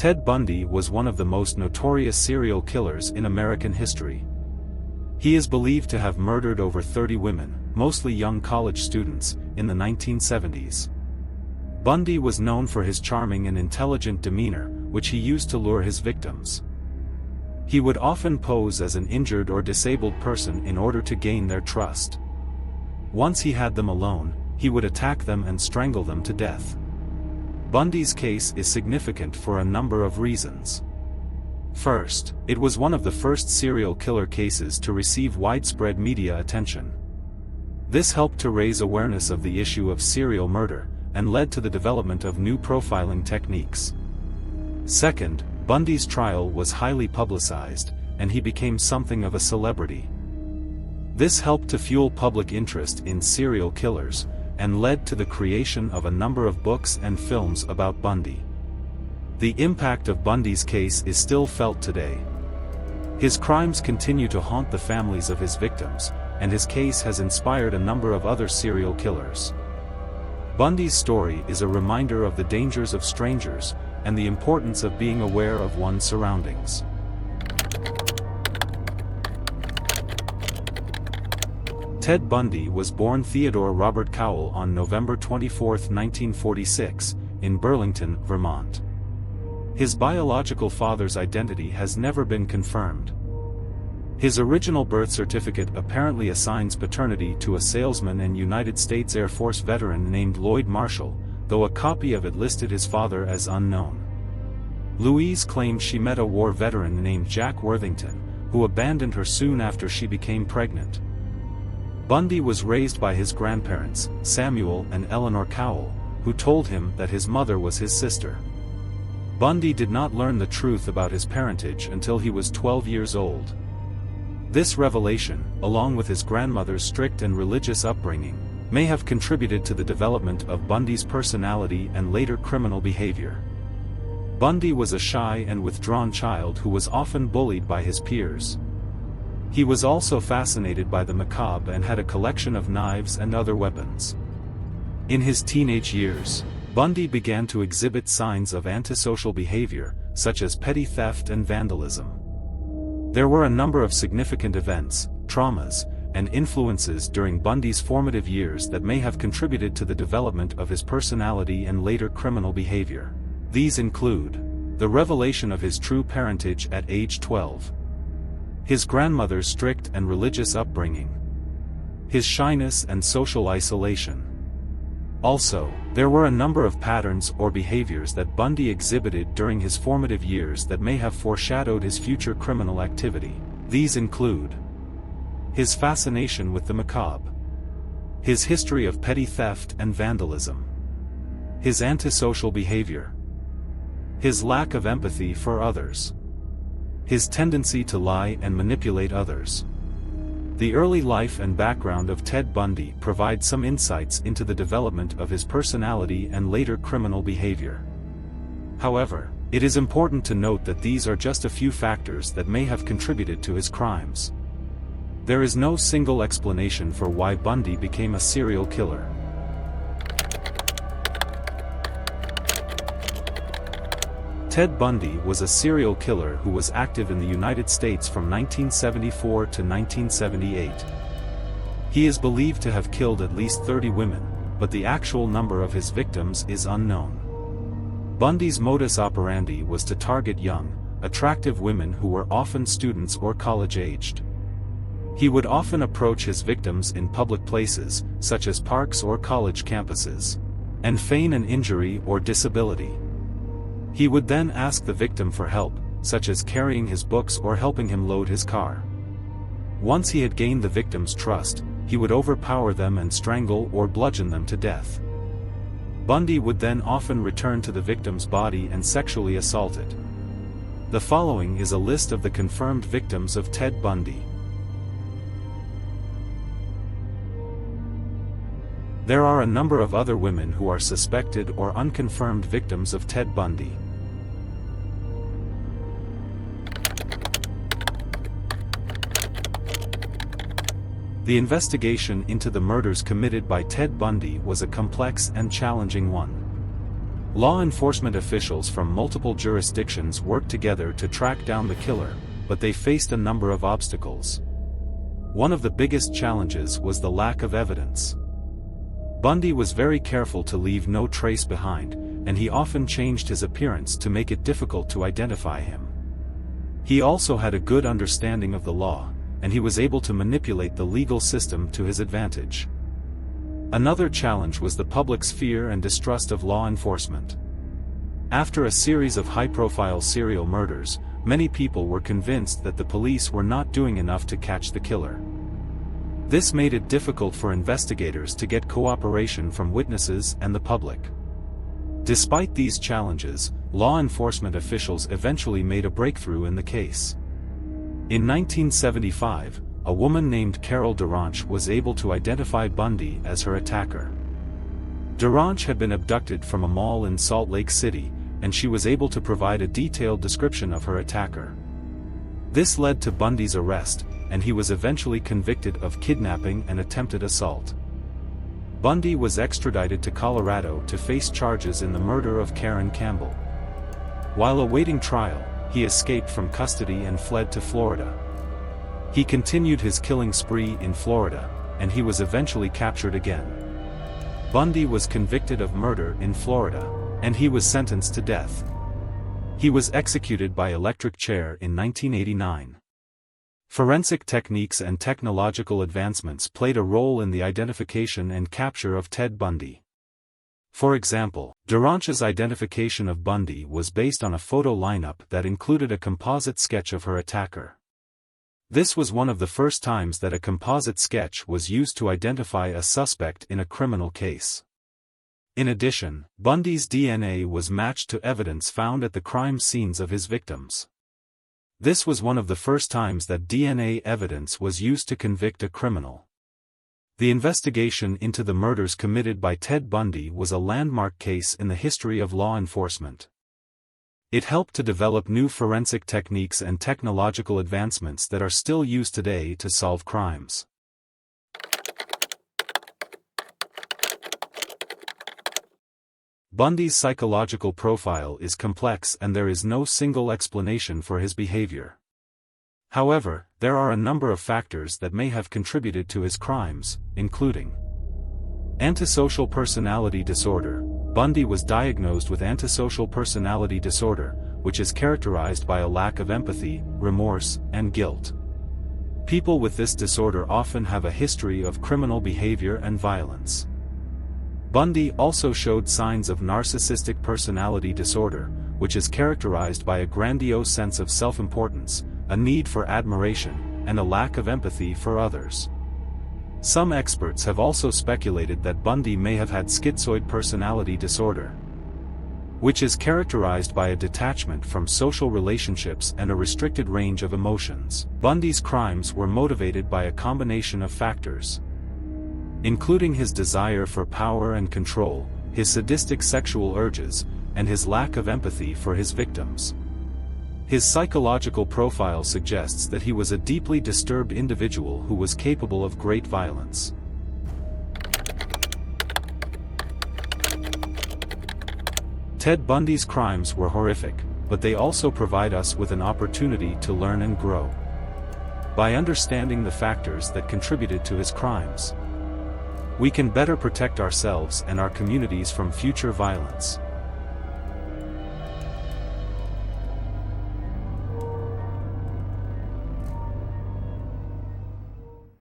Ted Bundy was one of the most notorious serial killers in American history. He is believed to have murdered over 30 women, mostly young college students, in the 1970s. Bundy was known for his charming and intelligent demeanor, which he used to lure his victims. He would often pose as an injured or disabled person in order to gain their trust. Once he had them alone, he would attack them and strangle them to death. Bundy's case is significant for a number of reasons. First, it was one of the first serial killer cases to receive widespread media attention. This helped to raise awareness of the issue of serial murder, and led to the development of new profiling techniques. Second, Bundy's trial was highly publicized, and he became something of a celebrity. This helped to fuel public interest in serial killers, and led to the creation of a number of books and films about Bundy. The impact of Bundy's case is still felt today. His crimes continue to haunt the families of his victims, and his case has inspired a number of other serial killers. Bundy's story is a reminder of the dangers of strangers, and the importance of being aware of one's surroundings. Ted Bundy was born Theodore Robert Cowell on November 24, 1946, in Burlington, Vermont. His biological father's identity has never been confirmed. His original birth certificate apparently assigns paternity to a salesman and United States Air Force veteran named Lloyd Marshall, though a copy of it listed his father as unknown. Louise claimed she met a war veteran named Jack Worthington, who abandoned her soon after she became pregnant. Bundy was raised by his grandparents, Samuel and Eleanor Cowell, who told him that his mother was his sister. Bundy did not learn the truth about his parentage until he was 12 years old. This revelation, along with his grandmother's strict and religious upbringing, may have contributed to the development of Bundy's personality and later criminal behavior. Bundy was a shy and withdrawn child who was often bullied by his peers. He was also fascinated by the macabre and had a collection of knives and other weapons. In his teenage years, Bundy began to exhibit signs of antisocial behavior, such as petty theft and vandalism. There were a number of significant events, traumas, and influences during Bundy's formative years that may have contributed to the development of his personality and later criminal behavior. These include the revelation of his true parentage at age 12, his grandmother's strict and religious upbringing, his shyness and social isolation. Also, there were a number of patterns or behaviors that Bundy exhibited during his formative years that may have foreshadowed his future criminal activity. These include his fascination with the macabre, his history of petty theft and vandalism, his antisocial behavior, his lack of empathy for others, his tendency to lie and manipulate others. The early life and background of Ted Bundy provide some insights into the development of his personality and later criminal behavior. However, it is important to note that these are just a few factors that may have contributed to his crimes. There is no single explanation for why Bundy became a serial killer. Ted Bundy was a serial killer who was active in the United States from 1974 to 1978. He is believed to have killed at least 30 women, but the actual number of his victims is unknown. Bundy's modus operandi was to target young, attractive women who were often students or college-aged. He would often approach his victims in public places, such as parks or college campuses, and feign an injury or disability. He would then ask the victim for help, such as carrying his books or helping him load his car. Once he had gained the victim's trust, he would overpower them and strangle or bludgeon them to death. Bundy would then often return to the victim's body and sexually assault it. The following is a list of the confirmed victims of Ted Bundy. There are a number of other women who are suspected or unconfirmed victims of Ted Bundy. The investigation into the murders committed by Ted Bundy was a complex and challenging one. Law enforcement officials from multiple jurisdictions worked together to track down the killer, but they faced a number of obstacles. One of the biggest challenges was the lack of evidence. Bundy was very careful to leave no trace behind, and he often changed his appearance to make it difficult to identify him. He also had a good understanding of the law, and he was able to manipulate the legal system to his advantage. Another challenge was the public's fear and distrust of law enforcement. After a series of high-profile serial murders, many people were convinced that the police were not doing enough to catch the killer. This made it difficult for investigators to get cooperation from witnesses and the public. Despite these challenges, law enforcement officials eventually made a breakthrough in the case. In 1975, a woman named Carol Duranch was able to identify Bundy as her attacker. Duranch had been abducted from a mall in Salt Lake City, and she was able to provide a detailed description of her attacker. This led to Bundy's arrest, and he was eventually convicted of kidnapping and attempted assault. Bundy was extradited to Colorado to face charges in the murder of Karen Campbell. While awaiting trial, he escaped from custody and fled to Florida. He continued his killing spree in Florida, and he was eventually captured again. Bundy was convicted of murder in Florida, and he was sentenced to death. He was executed by electric chair in 1989. Forensic techniques and technological advancements played a role in the identification and capture of Ted Bundy. For example, Duranch's identification of Bundy was based on a photo lineup that included a composite sketch of her attacker. This was one of the first times that a composite sketch was used to identify a suspect in a criminal case. In addition, Bundy's DNA was matched to evidence found at the crime scenes of his victims. This was one of the first times that DNA evidence was used to convict a criminal. The investigation into the murders committed by Ted Bundy was a landmark case in the history of law enforcement. It helped to develop new forensic techniques and technological advancements that are still used today to solve crimes. Bundy's psychological profile is complex and there is no single explanation for his behavior. However, there are a number of factors that may have contributed to his crimes, including antisocial personality disorder. Bundy was diagnosed with antisocial personality disorder, which is characterized by a lack of empathy, remorse, and guilt. People with this disorder often have a history of criminal behavior and violence. Bundy also showed signs of narcissistic personality disorder, which is characterized by a grandiose sense of self-importance, a need for admiration, and a lack of empathy for others. Some experts have also speculated that Bundy may have had schizoid personality disorder, which is characterized by a detachment from social relationships and a restricted range of emotions. Bundy's crimes were motivated by a combination of factors, including his desire for power and control, his sadistic sexual urges, and his lack of empathy for his victims. His psychological profile suggests that he was a deeply disturbed individual who was capable of great violence. Ted Bundy's crimes were horrific, but they also provide us with an opportunity to learn and grow. By understanding the factors that contributed to his crimes, we can better protect ourselves and our communities from future violence.